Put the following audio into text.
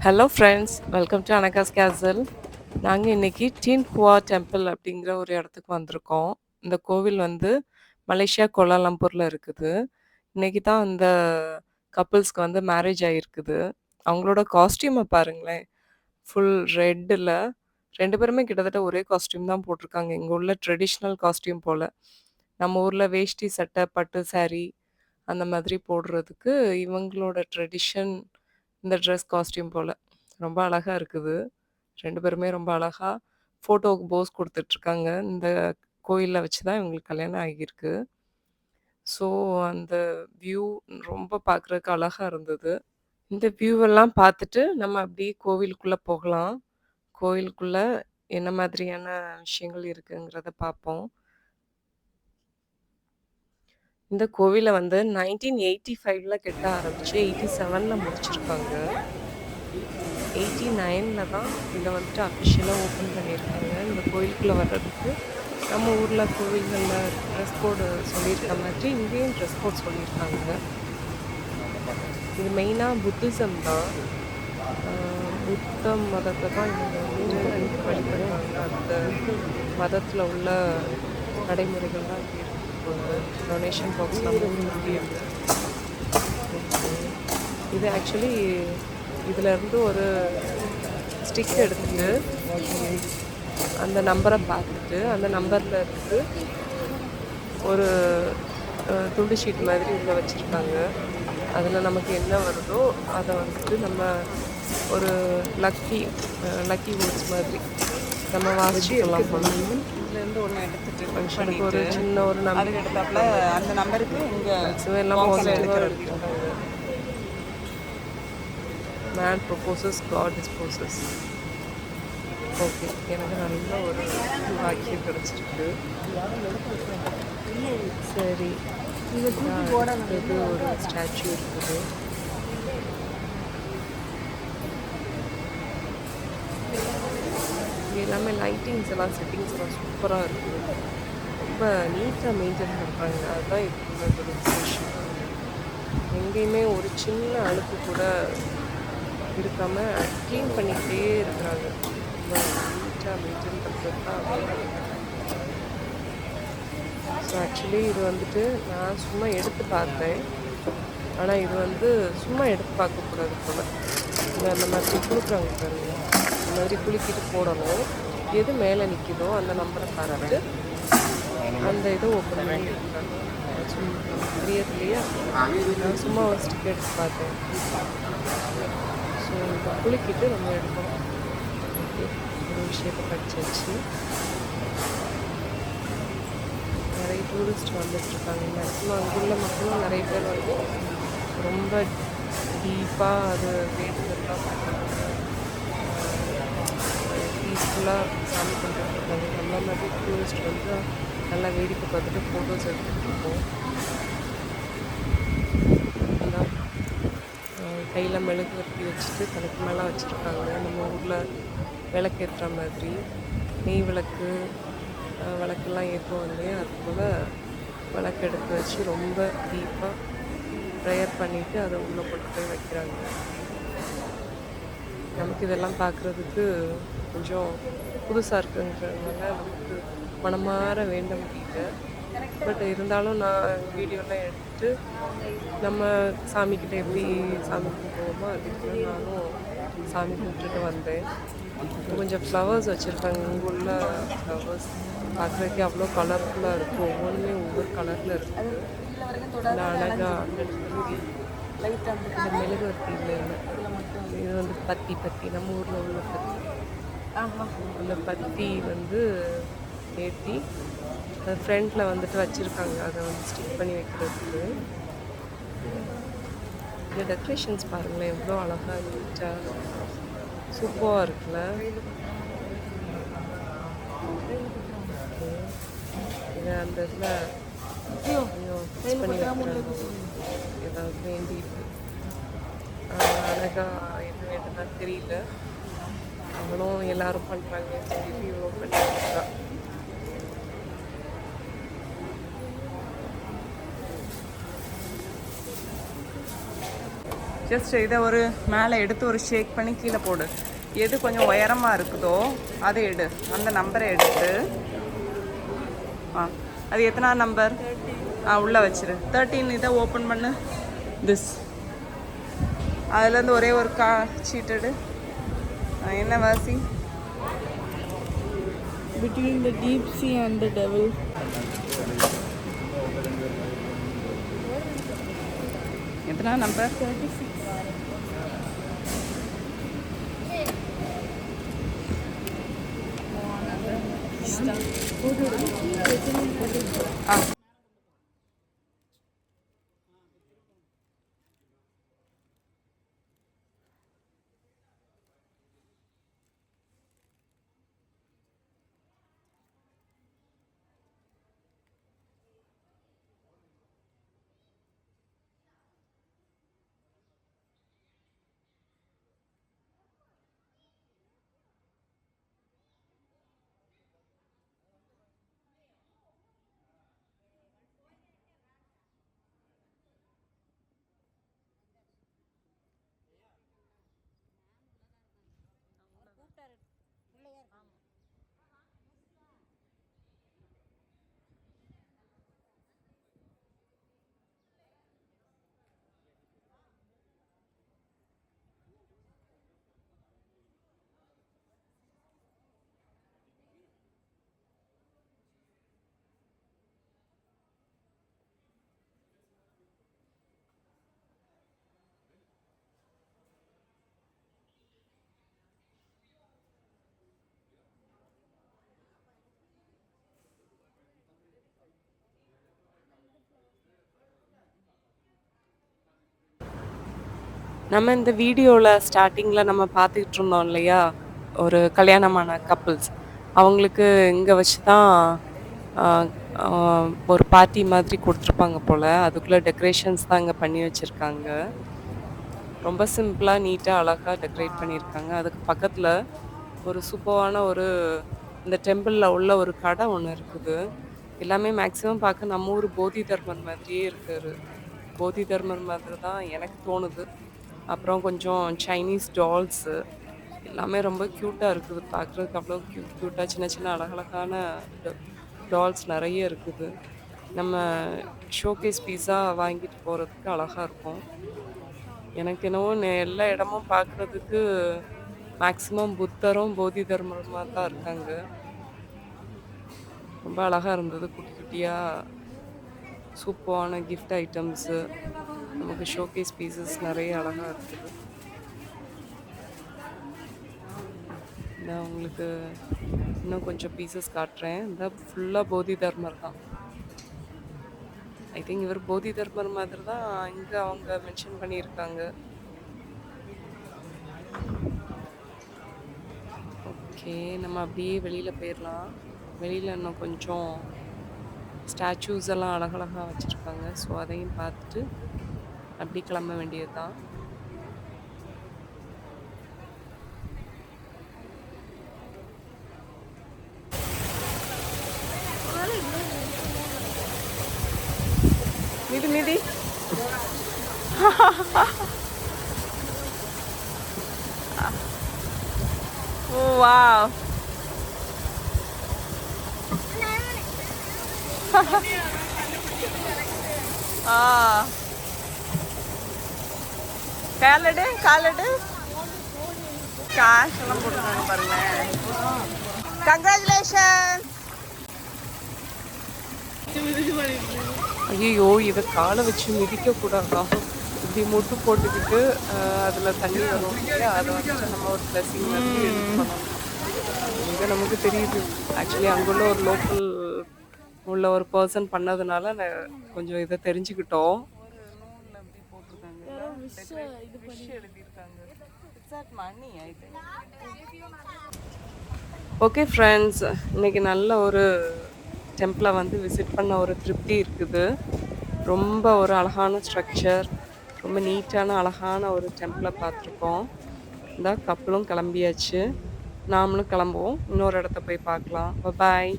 Hello friends, welcome to அனகாஸ் கேசல். நாங்க இன்னைக்கு டீன் ஹுவா டெம்பிள் அப்படிங்கிற ஒரு இடத்துக்கு வந்திருக்கோம். இந்த கோவில் வந்து மலேசியா கோலாலம்பூர்ல இருக்குது. இன்னைக்கு தான் அந்த கப்பிள்ஸ்க்கு வந்து மேரேஜ் ஆகிருக்குது. அவங்களோட காஸ்டியூமை பாருங்களேன், ஃபுல் ரெட்டில் 2 பேருமே கிட்டத்தட்ட ஒரே காஸ்டியூம் தான் போட்டிருக்காங்க. இங்கே உள்ள ட்ரெடிஷ்னல் காஸ்டியூம் போல். நம்ம ஊரில் வேஷ்டி சட்டை பட்டு saree அந்த மாதிரி போடுறதுக்கு இவங்களோட ட்ரெடிஷன் இந்த ட்ரெஸ் காஸ்டியூம் போல். ரொம்ப அழகா இருக்குது. 2 பேருமே ரொம்ப அழகா ஃபோட்டோவுக்கு போஸ் கொடுத்துட்ருக்காங்க. இந்த கோயிலில் வச்சு தான் இவங்களுக்கு கல்யாணம் ஆகியிருக்கு. ஸோ அந்த வியூ ரொம்ப பார்க்குறதுக்கு அழகா இருந்தது. இந்த வியூவெல்லாம் பார்த்துட்டு நம்ம அப்படியே கோவிலுக்குள்ளே போகலாம். கோயிலுக்குள்ள என்ன மாதிரியான விஷயங்கள் இருக்குங்கிறத பார்ப்போம். இந்த கோவில வந்து 1985ல கட்ட ஆரம்பிச்சு 87ல முடிச்சிருக்காங்க. 89ல தான் இதை வந்துட்டு அஃபிஷியலாக ஓப்பன் பண்ணியிருக்காங்க. இந்த கோயிலுக்குள்ளே வர்றதுக்கு நம்ம ஊரில் கோவில்களில் ட்ரெஸ் கோடு சொல்லியிருக்க மாதிரி இங்கேயும் ட்ரெஸ் கோட் சொல்லியிருக்காங்க. இது மெயினாக புத்திசம் தான். புத்த மதத்தை தான் இவங்க வந்து வழிபடுறாங்க. அந்த மதத்தில் உள்ள நடைமுறைகள் தான் இங்கே இருக்குது. டொனேஷன் பாக்ஸ்லாம் இருக்கு. இது ஆக்சுவலி இதிலேருந்து ஒரு ஸ்டிக் எடுத்துட்டு அந்த நம்பரை பார்த்துட்டு அந்த நம்பரில் இருந்து ஒரு துண்டு ஷீட் மாதிரி உள்ளே வச்சுருக்காங்க. அதில் நமக்கு என்ன வருதோ அதை வந்துட்டு நம்ம ஒரு லக்கி வேர்ட்ஸ் மாதிரி நம்ம வாசிச்சுக்கலாம் போல. இதுலேருந்து ஒன்று எடுத்துட்டு ஃபங்க்ஷனுக்கு ஒரு சின்ன ஒரு அதுக்கு எடுத்தாப்புல அந்த நம்பருக்கு இங்கே எல்லாம் பாசிட்டிவாக எடுத்துருக்காங்க. Man proposes, God disposes. Okay, எனக்கு நல்ல ஒரு வாக்கியம் கிடச்சிருக்கு. சரி, அடுத்தது ஒரு ஸ்டாச்சு இருக்குது. இங்கே எல்லாமே லைட்டிங்ஸ் எல்லாம் செட்டிங்ஸ் எல்லாம் சூப்பராக இருக்குது. ரொம்ப நீட்டாக மெயின்டைன் பண்ணுறாங்க. அதுதான் இப்போ ஒரு விசேஷம். எங்கேயுமே ஒரு சின்ன அழுக்கு கூட இருக்காமல் க்ளீன் பண்ணிக்கிட்டே இருக்கிறாங்க. ரொம்ப நீட்டாக மெயின்டைன் பண்ணுறது தான். ஸோ ஆக்சுவலி இது வந்துட்டு நான் சும்மா எடுத்து பார்த்தேன். ஆனால் இது வந்து சும்மா எடுத்து பார்க்கக்கூடாது போல். இந்த அந்த மாதிரி குளிக்கிறாங்க பாருங்க, இந்த மாதிரி குளிக்கிட்டு போடணும். எது மேலே நிற்கிதோ அந்த நம்பரை பார்த்துட்டு அந்த இதை ஓப்பன் பண்ணி எடுக்கிறாங்க. தெரியாது இல்லையா? நான் சும்மா ஒரு ஸ்டிக் எடுத்து பார்த்தேன். ஸோ இப்போ குளிக்கிட்டு நம்ம எடுக்கணும். ஓகே, ஒரு விஷயத்தை படிச்சாச்சு. நிறைய டூரிஸ்ட் வந்துட்டுருக்காங்க. மேக்ஸிமம் அங்குள்ள மக்களும் நிறைய பேர் வந்து ரொம்ப டீப்பாக அது வேண்டுதல்லாம் பண்ணுறாங்க. பீஸ்ஃபுல்லாக சாமி பண்ணிட்டுருக்காங்க. நம்ம மாதிரி டூரிஸ்ட் வந்து நல்லா வேடிக்கை பார்த்துட்டு ஃபோட்டோஸ் எடுத்துகிட்டு இருக்கோம். கையில் மெழுகுவர்த்தி வச்சுட்டு தலைக்கு மேலே வச்சுருக்காங்க. நம்ம ஊரில் விளக்கேற்றுற மாதிரி நெய் விளக்கு விளக்கெல்லாம் ஏற்றுவோம் இல்லையா, அது போல் விளக்கு எடுத்து வச்சு ரொம்ப டீப்பாக ப்ரேயர் பண்ணிவிட்டு அதை உள்ளே கொண்டு போய் வைக்கிறாங்க. நமக்கு இதெல்லாம் பார்க்குறதுக்கு கொஞ்சம் புதுசாக இருக்குங்கிறதுனால நமக்கு மனமாற வேண்ட முடியல. பட் இருந்தாலும் நான் வீடியோலாம் எடுத்துட்டு நம்ம சாமிக்கிட்ட எப்படி சாமி கும்பிடுவோமோ அதுக்கு நானும் சாமி கும்பிட்டுட்டு வந்தேன். கொஞ்சம் ஃப்ளவர்ஸ் வச்சுருக்காங்க. இங்கே உள்ள ஃப்ளவர்ஸ் பார்க்குறதுக்கு அவ்வளோ கலர்ஃபுல்லாக இருக்கும். ஒவ்வொன்றுமே ஒவ்வொரு கலரில் இருக்குது. இந்த அழகாக இந்த மெழுகுவர்த்தி இல்லை, இது வந்து பத்தி நம்ம ஊரில் உள்ள பத்தி. அந்த பத்தி வந்து ஏற்றி அது ஃப்ரண்ட்டில் வந்துட்டு வச்சுருக்காங்க. அதை வந்து ஸ்டிக் பண்ணி வைக்கிறதுக்கு. இந்த டெக்கரேஷன்ஸ் பாருங்களேன், எவ்வளோ அழகாக நீட்டாக சூப்பராக இருக்குல்ல. இதை அந்த இதில் ஃபிக்ஸ் பண்ணி வைக்கிறாங்க. ஏதாவது வேண்டிட்டு அழகாக என்ன வேண்டும்னா தெரியல. அவளும் எல்லாரும் பண்ணுறாங்கன்னு சொல்லிட்டு இவ்வளோ பண்ணி வைக்கிறா. ஜஸ்ட் இதை ஒரு மேலே எடுத்து ஒரு ஷேக் பண்ணி கீழே போடு. எது கொஞ்சம் உயரமாக இருக்குதோ அதை எடு. அந்த நம்பரை எடுத்து அது எத்தனாவது நம்பர் உள்ளே வச்சிரு. 13 இதை ஓப்பன் பண்ணு. திஸ் அதுலேருந்து ஒரே ஒரு சீட் எடு. என்ன வாசி? Between the deep sea and the devil. எத்தனா நம்பர்? 36. நம்ம இந்த வீடியோவில் ஸ்டார்டிங்கில் நம்ம பார்த்துக்கிட்டு இருந்தோம் இல்லையா, ஒரு கல்யாணமான கப்புள்ஸ் அவங்களுக்கு இங்கே வச்சு தான் ஒரு பார்ட்டி மாதிரி கொடுத்துருப்பாங்க போல். அதுக்குள்ளே டெக்கரேஷன்ஸ் தான் இங்கே பண்ணி வச்சுருக்காங்க. ரொம்ப சிம்பிளாக நீட்டாக அழகாக டெக்கரேட் பண்ணியிருக்காங்க. அதுக்கு பக்கத்தில் ஒரு சூப்பரான ஒரு இந்த டெம்பிளில் உள்ள ஒரு கடை ஒன்று இருக்குது. எல்லாமே மேக்ஸிமம் பார்க்க நம்ம ஊர் போதி தர்மர் மாதிரியே இருக்காரு. போதி தர்மர் மாதிரி தான் எனக்கு தோணுது. அப்புறம் கொஞ்சம் சைனீஸ் டால்ஸு எல்லாமே ரொம்ப க்யூட்டாக இருக்குது. பார்க்குறதுக்கு அவ்வளோ க்யூட்டாக சின்ன சின்ன அழகழகான டால்ஸ் நிறைய இருக்குது. நம்ம ஷோகேஸ் பீஸா வாங்கிட்டு போகிறதுக்கு அழகாக இருக்கும். எனக்கு என்னவோ எல்லா இடமும் பார்க்குறதுக்கு மேக்ஸிமம் புத்தரும் போதி தர்மருமா தான் இருக்காங்க. ரொம்ப அழகாக இருந்தது. குட்டி குட்டியாக சூப்பரான கிஃப்ட் ஐட்டம்ஸு, நமக்கு ஷோகேஸ் பீசஸ் நிறைய அழகாக இருக்குது. நான் உங்களுக்கு இன்னும் கொஞ்சம் பீசஸ் காட்டுறேன். இந்த ஃபுல்லாக போதி தர்மர் தான். ஐ திங்க் இவர் போதி தர்மர் மாதிரி தான் இங்கே அவங்க மென்ஷன் பண்ணியிருக்காங்க. ஓகே, நம்ம அப்படியே வெளியில் போயிடலாம். வெளியில் இன்னும் கொஞ்சம் ஸ்டாச்சூஸ் எல்லாம் அழகழகாக வச்சுருக்காங்க. ஸோ அதையும் பார்த்துட்டு அப்படி கிளம்ப வேண்டியது தான். மிதி மிதி. ஓ வாவ். காலடு காலடு கேஷ் எல்லாம் போட்டுருக்காங்க பாருங்களேன். கங்க்ராச்சுலேஷன். ஐயோ, இதை காலை வச்சு மிதிக்கக்கூடாதா? இப்படி முட்டு போட்டுக்கிட்டு அதில் தண்ணி வரும் இல்லையா, அதை வச்சு நம்ம ஒரு பிளஸிங் மாதிரி எடுத்து பண்ணணும். இங்கே நமக்கு தெரியுது. ஆக்சுவலி அங்குள்ள ஒரு லோக்கல் உள்ள ஒரு பர்சன் பண்ணதுனால கொஞ்சம் இதை தெரிஞ்சுக்கிட்டோம். ஓகே ஃப்ரெண்ட்ஸ், இன்னைக்கு நல்ல ஒரு டெம்பிளை வந்து விசிட் பண்ண ஒரு திருப்தி இருக்குது. ரொம்ப ஒரு அழகான ஸ்ட்ரக்சர், ரொம்ப நீட்டான அழகான ஒரு டெம்பிளை பார்த்துருக்கோம். இந்த கப்பலும் கிளம்பியாச்சு. நாமளும் கிளம்புவோம். இன்னொரு இடத்த போய் பார்க்கலாம். பாய்.